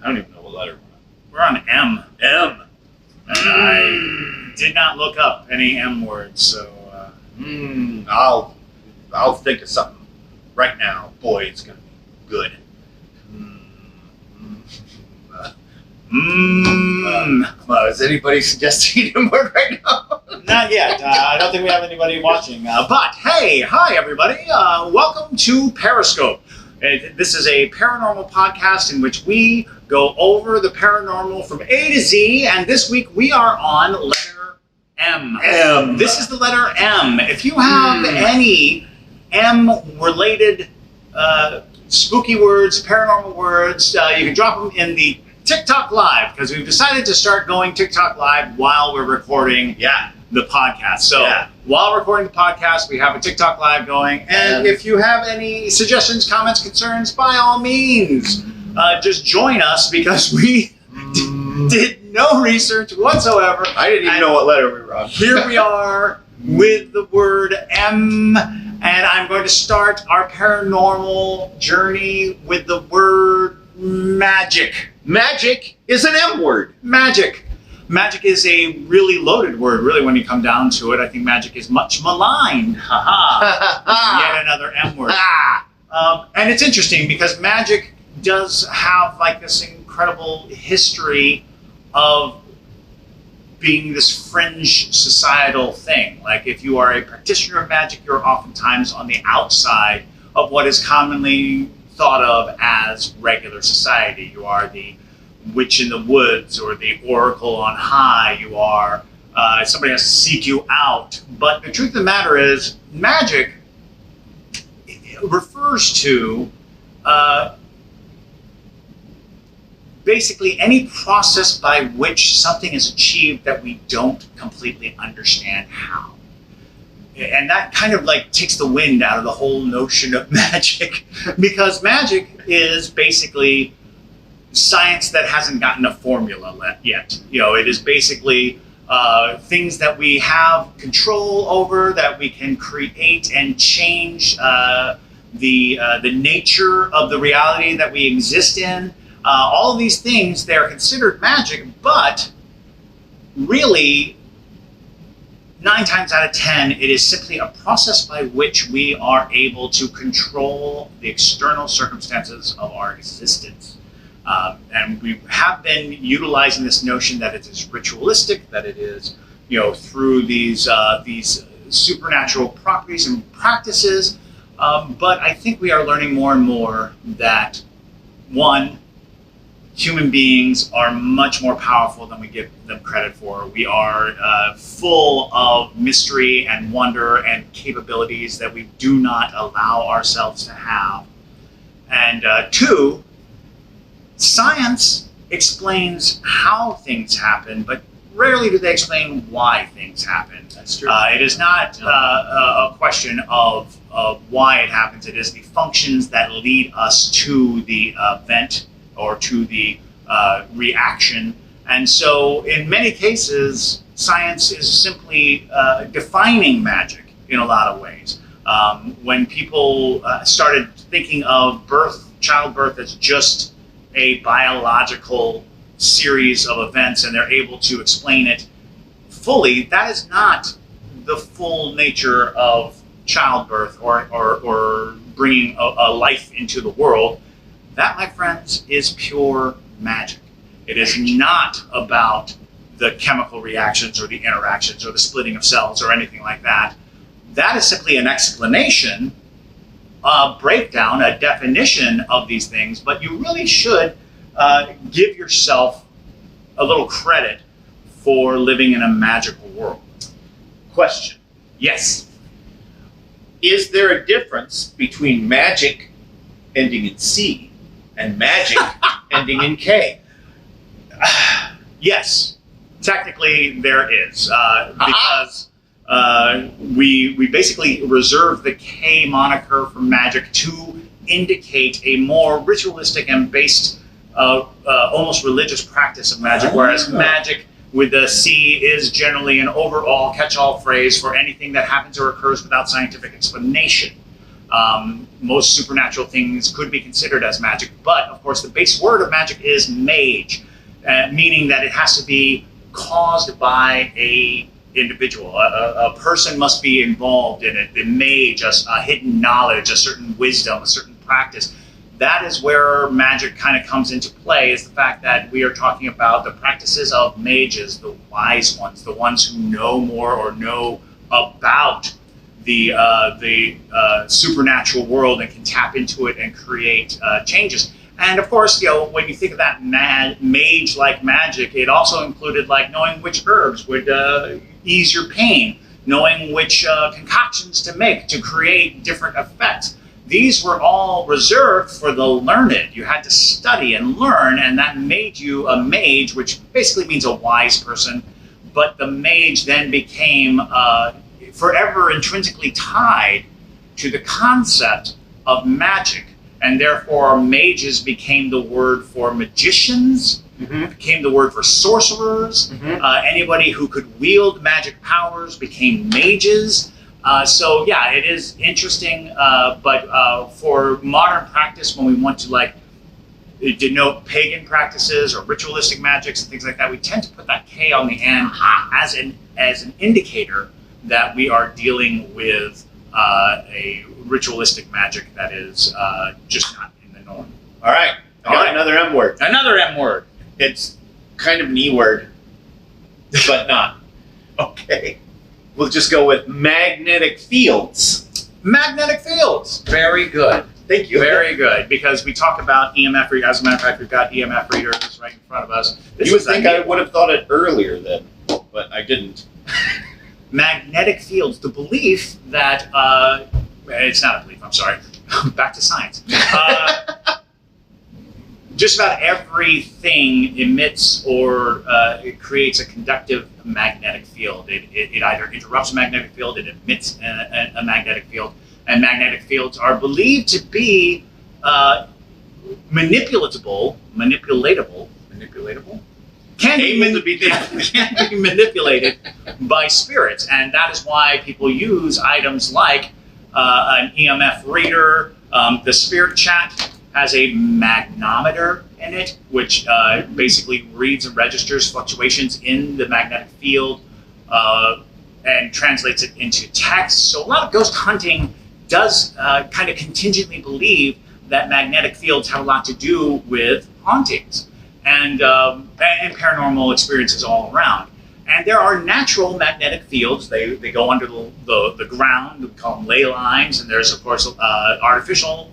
I don't even know what letter We're on M. M. And I did not look up any M words, so... I'll think of something right now. Boy, it's going to be good. Is anybody suggesting a word right now? Not yet. I don't think we have anybody watching. But hey, hi everybody. Welcome to Periscope. This is a paranormal podcast in which we go over the paranormal from A to Z. And this week we are on letter M. M. This is the letter M. If you have any M-related spooky words, paranormal words, you can drop them in the TikTok Live, because we've decided to start going TikTok Live while we're recording the podcast. So while recording the podcast, we have a TikTok Live going. And if you have any suggestions, comments, concerns, by all means, just join us, because we did no research whatsoever. I didn't even know what letter we were on. Here we are with the word M, and I'm going to start our paranormal journey with the word magic. Magic is an M word. Magic. Magic is a really loaded word, really, when you come down to it. I think magic is much maligned. Yet another M word. And it's interesting because magic does have like this incredible history of being this fringe societal thing. Like if you are a practitioner of magic, you're oftentimes on the outside of what is commonly thought of as regular society. You are the witch in the woods or the oracle on high. You are somebody has to seek you out. But the truth of the matter is, magic refers to basically any process by which something is achieved that we don't completely understand how. And that kind of like takes the wind out of the whole notion of magic, because magic is basically science that hasn't gotten a formula yet. You know, it is basically things that we have control over, that we can create and change the nature of the reality that we exist in. All of these things, they're considered magic, but really, 9 times out of 10, it is simply a process by which we are able to control the external circumstances of our existence. And we have been utilizing this notion that it is ritualistic, that it is, you know, through these supernatural properties and practices. But I think we are learning more and more that, one, human beings are much more powerful than we give them credit for. We are full of mystery and wonder and capabilities that we do not allow ourselves to have. And two, science explains how things happen, but rarely do they explain why things happen. That's true. It is not a question of why it happens. It is the functions that lead us to the event or to the reaction. And so in many cases, science is simply defining magic in a lot of ways. When people started thinking of childbirth as just a biological series of events, and they're able to explain it fully, that is not the full nature of childbirth or bringing a life into the world. That, my friends, is pure magic. It is not about the chemical reactions or the interactions or the splitting of cells or anything like that. That is simply an explanation, a breakdown, a definition of these things, but you really should give yourself a little credit for living in a magical world. Question. Yes. Is there a difference between magic ending in C and magic ending in K? Yes. Technically, there is. Because we basically reserve the K moniker for magic to indicate a more ritualistic and based, almost religious practice of magic, whereas magic with the C is generally an overall catch-all phrase for anything that happens or occurs without scientific explanation. Most supernatural things could be considered as magic, but of course the base word of magic is mage, meaning that it has to be caused by a individual. A person must be involved in it. The mage, a hidden knowledge, a certain wisdom, a certain practice. That is where magic kind of comes into play, is the fact that we are talking about the practices of mages, the wise ones, the ones who know more or know about the supernatural world and can tap into it and create changes. And of course, when you think of that mage-like magic, it also included like knowing which herbs would ease your pain, knowing which concoctions to make to create different effects. These were all reserved for the learned. You had to study and learn, and that made you a mage, which basically means a wise person. But the mage then became forever intrinsically tied to the concept of magic. And therefore, mages became the word for magicians, became the word for sorcerers. Anybody who could wield magic powers became mages. So yeah, it is interesting, but for modern practice, when we want to like denote pagan practices or ritualistic magics and things like that, we tend to put that K on the end as an indicator that we are dealing with a ritualistic magic that is just not in the norm. All right. I got another M word. Another M word. It's kind of an E word, but not. Okay. We'll just go with magnetic fields. Magnetic fields. Very good. Thank you. Very good, because we talk about EMF readers. As a matter of fact, we've got EMF readers right in front of us. You would think I would have thought it earlier then, but I didn't. Magnetic fields, the belief that, it's not a belief, I'm sorry. Back to science. Just about everything emits or it creates a conductive magnetic field. It either interrupts a magnetic field, it emits a magnetic field, and magnetic fields are believed to be manipulatable, can be manipulated by spirits, and that is why people use items like an EMF reader. The Spirit Chat has a magnometer in it, which basically reads and registers fluctuations in the magnetic field and translates it into text. So a lot of ghost hunting does kind of contingently believe that magnetic fields have a lot to do with hauntings and paranormal experiences all around. And there are natural magnetic fields. They go under the ground. We call them ley lines. And there's, of course, artificial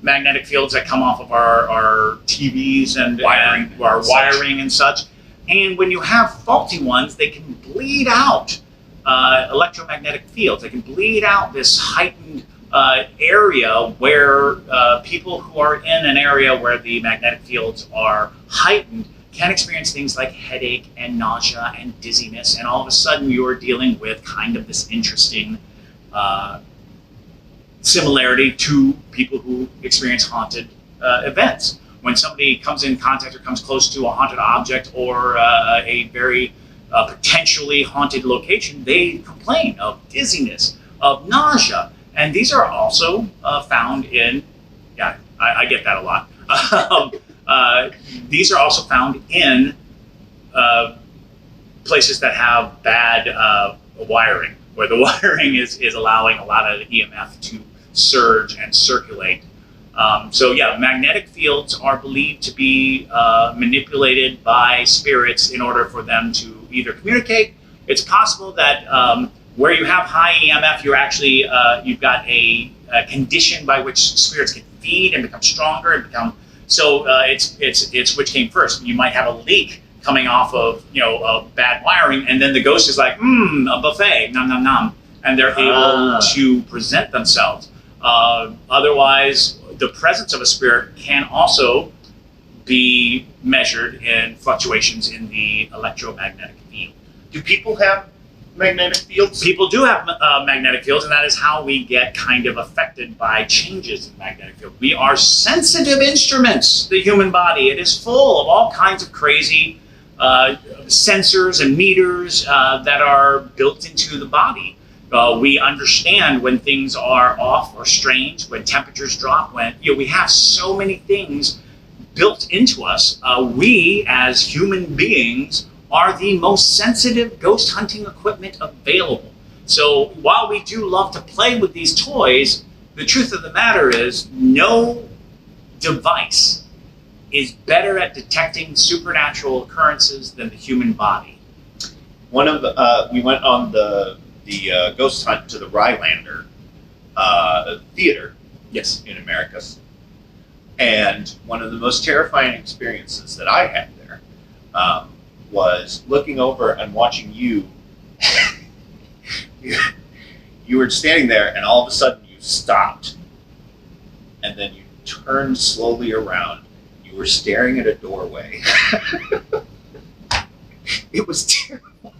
magnetic fields that come off of our TVs and our wiring and such. And when you have faulty ones, they can bleed out electromagnetic fields. They can bleed out this heightened area where people who are in an area where the magnetic fields are heightened can experience things like headache and nausea and dizziness, and all of a sudden you're dealing with kind of this interesting similarity to people who experience haunted events. When somebody comes in contact or comes close to a haunted object or a very potentially haunted location, they complain of dizziness, of nausea. And these are also found in, I get that a lot. These are also found in places that have bad wiring, where the wiring is allowing a lot of EMF to surge and circulate. So yeah, magnetic fields are believed to be manipulated by spirits in order for them to either communicate. It's possible that where you have high EMF, you're actually you've got a condition by which spirits can feed and become stronger and become. So it's which came first. You might have a leak coming off of bad wiring, and then the ghost is like, a buffet, nom nom nom, and they're able to present themselves. Otherwise, the presence of a spirit can also be measured in fluctuations in the electromagnetic field. Do people have magnetic fields? People do have magnetic fields, and that is how we get kind of affected by changes in magnetic field. We are sensitive instruments, the human body. It is full of all kinds of crazy sensors and meters that are built into the body. We understand when things are off or strange, when temperatures drop, when we have so many things built into us. We, as human beings, are the most sensitive ghost hunting equipment available. So while we do love to play with these toys, the truth of the matter is no device is better at detecting supernatural occurrences than the human body. We went on the ghost hunt to the Rylander theater. Yes. In Americus. And one of the most terrifying experiences that I had there was looking over and watching you. You were standing there, and all of a sudden you stopped. And then you turned slowly around. You were staring at a doorway. It was terrible.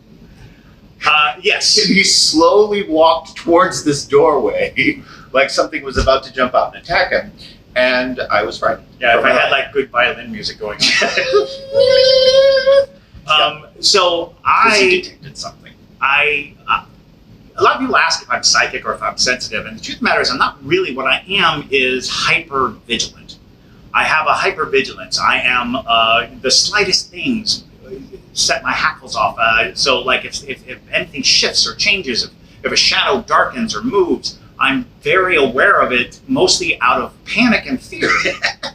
Yes. And he slowly walked towards this doorway like something was about to jump out and attack him. And I was frightened. Yeah, if I had like good violin music going on. So he detected something. A lot of people ask if I'm psychic or if I'm sensitive, and the truth of the matter is I'm not really. What I am is hyper vigilant. I have a hyper vigilance. I am the slightest things set my hackles off. So like if anything shifts or changes, if a shadow darkens or moves, I'm very aware of it, mostly out of panic and fear.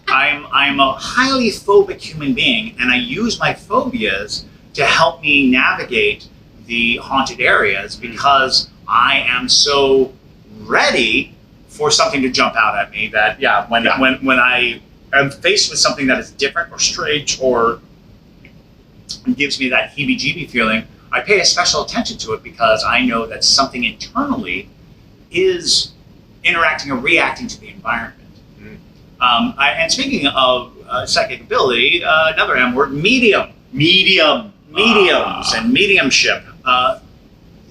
I'm a highly phobic human being, and I use my phobias to help me navigate the haunted areas because I am so ready for something to jump out at me that when I am faced with something that is different or strange or gives me that heebie-jeebie feeling, I pay a special attention to it because I know that something internally is interacting or reacting to the environment. And speaking of psychic ability, another M word, medium. Mediums and mediumship.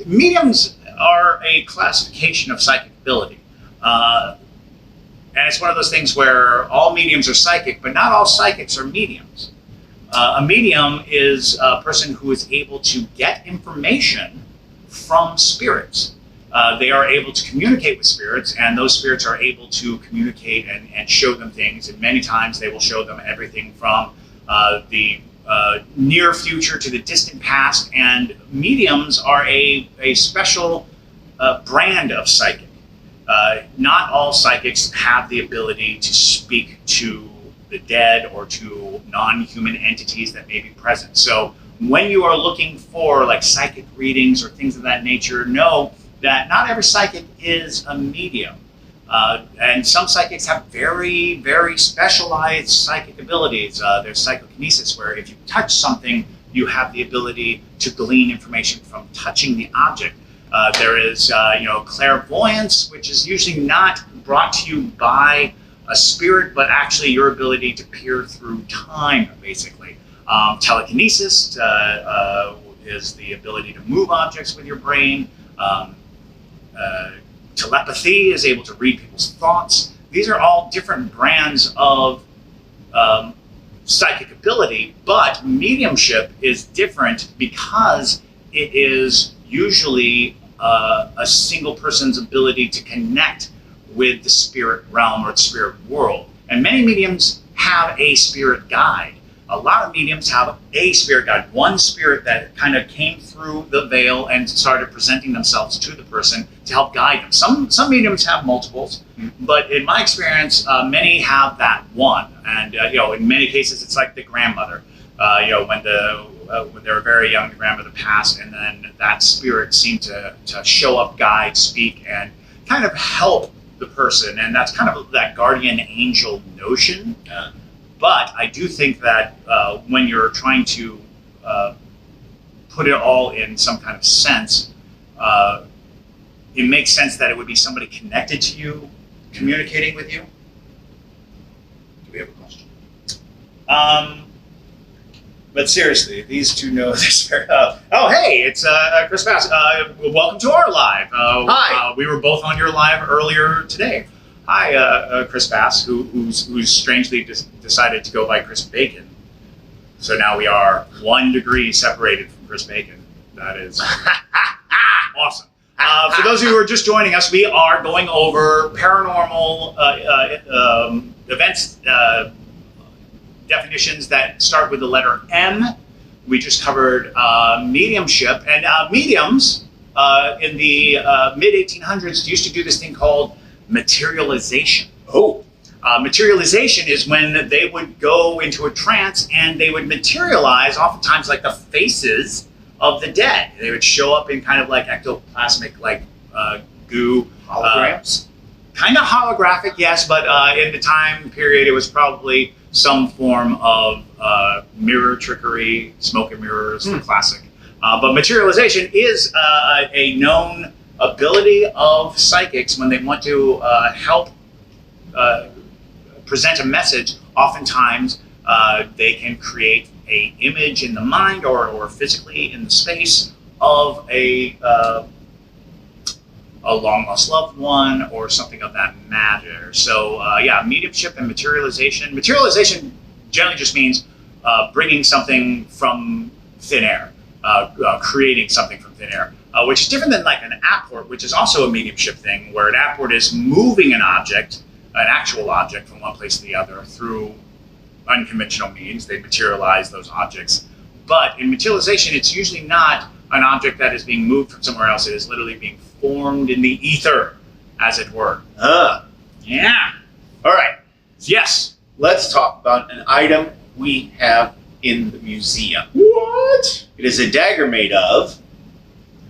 Mediums are a classification of psychic ability. And it's one of those things where all mediums are psychic, but not all psychics are mediums. A medium is a person who is able to get information from spirits. They are able to communicate with spirits, and those spirits are able to communicate and show them things. And many times they will show them everything from the near future to the distant past. And mediums are a special brand of psychic. Not all psychics have the ability to speak to the dead or to non-human entities that may be present. So when you are looking for like psychic readings or things of that nature, know that not every psychic is a medium. And some psychics have very, very specialized psychic abilities. There's psychokinesis, where if you touch something, you have the ability to glean information from touching the object. There is, clairvoyance, which is usually not brought to you by a spirit, but actually your ability to peer through time, basically. Telekinesis is the ability to move objects with your brain. Telepathy is able to read people's thoughts. These are all different brands of psychic ability, but mediumship is different because it is usually a single person's ability to connect with the spirit realm or the spirit world. And many mediums have a spirit guide. A lot of mediums have a spirit guide, one spirit that kind of came through the veil and started presenting themselves to the person to help guide them. Some mediums have multiples, but in my experience, many have that one. And in many cases, it's like the grandmother. When they were very young, the grandmother passed, and then that spirit seemed to show up, guide, speak, and kind of help the person. And that's kind of that guardian angel notion. But I do think that when you're trying to put it all in some kind of sense, it makes sense that it would be somebody connected to you, communicating with you. Do we have a question? But seriously, these two know this. Oh, hey, it's Chris Bass. Welcome to our live. Hi. We were both on your live earlier today. Hi, Chris Bass, who's strangely decided to go by Chris Bacon. So now we are 1 degree separated from Chris Bacon. That is awesome. For those of you who are just joining us, we are going over paranormal events definitions that start with the letter M. We just covered mediumship, and mediums in the mid-1800s used to do this thing called materialization. Oh. Materialization is when they would go into a trance and they would materialize, oftentimes like the faces of the dead. They would show up in kind of like ectoplasmic, like goo. Holograms? Kind of holographic, yes, but in the time period, it was probably some form of mirror trickery, smoke and mirrors, the classic. But materialization is a known ability of psychics when they want to help present a message. Oftentimes, they can create an image in the mind or physically in the space of a long lost loved one or something of that matter. So yeah, mediumship and materialization. Materialization generally just means bringing something from thin air, creating something from thin air, which is different than like an apport, which is also a mediumship thing, where an apport is moving an object, an actual object, from one place to the other through unconventional means. They materialize those objects. But in materialization, it's usually not an object that is being moved from somewhere else. It is literally being formed in the ether, as it were. Yeah. All right. Yes. Let's talk about an item we have in the museum. What? It is a dagger made of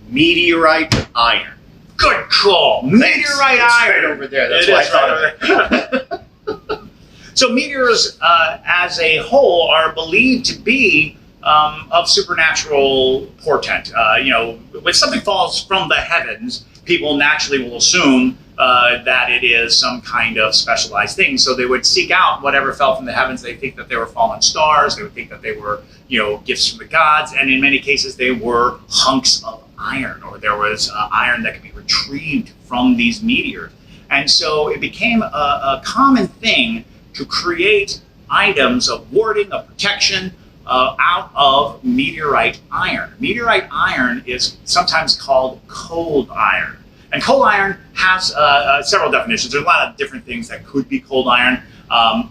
meteorite iron. Good call. Meteorite It's iron. right over there. That's It why I is thought right of it. So meteors, as a whole, are believed to be of supernatural portent. You know, when something falls from the heavens, people naturally will assume that it is some kind of specialized thing. So they would seek out whatever fell from the heavens. They think that they were fallen stars. They would think that they were, you know, gifts from the gods. And in many cases, they were hunks of iron, or there was iron that could be retrieved from these meteors. And so it became a common thing to create items of warding, of protection, out of meteorite iron. Meteorite iron is sometimes called cold iron. And cold iron has several definitions. There's a lot of different things that could be cold iron,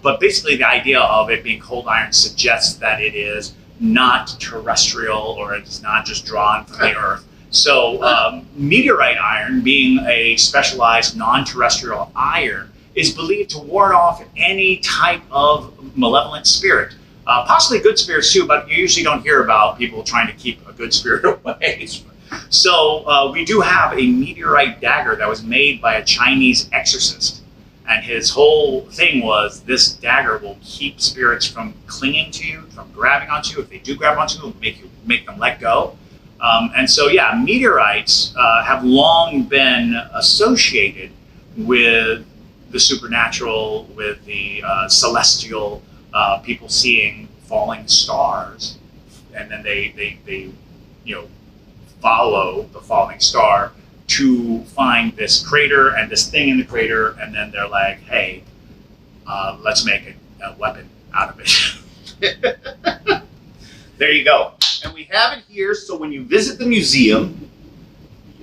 but basically the idea of it being cold iron suggests that it is not terrestrial, or it's not just drawn from the earth. So meteorite iron, being a specialized non-terrestrial iron, is believed to ward off any type of malevolent spirit. Possibly good spirits too, but you usually don't hear about people trying to keep a good spirit away. So we do have a meteorite dagger that was made by a Chinese exorcist. And his whole thing was, this dagger will keep spirits from clinging to you, from grabbing onto you. If they do grab onto you, it will make them let go. And so yeah, meteorites have long been associated with the supernatural, with the celestial, people seeing falling stars, and then they you know, follow the falling star to find this crater and this thing in the crater, and then they're like, hey, let's make a weapon out of it. There you go. And we have it here, so when you visit the museum,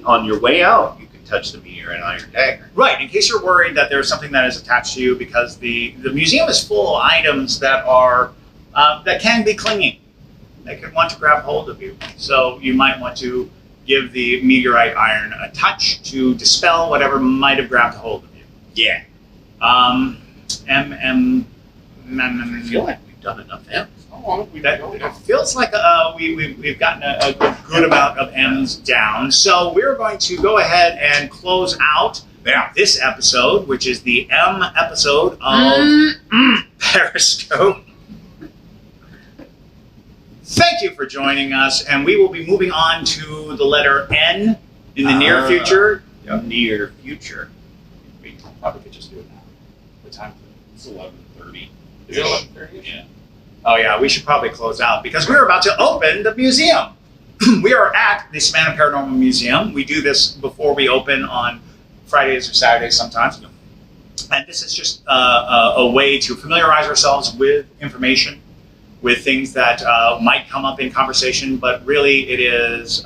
on your way out, you can touch the meteorite iron dagger. Right, in case you're worried that there's something that is attached to you, because the museum is full of items that are that can be clinging. They could want to grab hold of you. So you might want to give the meteorite iron a touch to dispel whatever might have grabbed hold of you. Yeah. I I feel like we've done enough M's. How long have we been going? It feels like we've gotten a good amount of M's down. So we're going to go ahead and close out this episode, which is the M episode of Periscope. Thank you for joining us, and we will be moving on to the letter N in the near future. Near future. We probably could just do it now. What time? It's 11:30. Is it 11:30? Yeah. Oh yeah, we should probably close out because we're about to open the museum. We are at the Savannah Paranormal Museum. We do this before we open on Fridays or Saturdays sometimes. And this is just a way to familiarize ourselves with information, with things that might come up in conversation, but really it is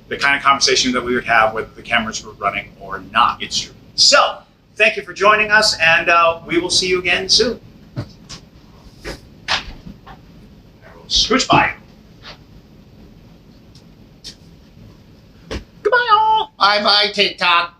the kind of conversation that we would have whether the cameras were running or not. It's true. So, thank you for joining us, and we will see you again soon. I will scooch by. Goodbye, all. Bye bye, TikTok.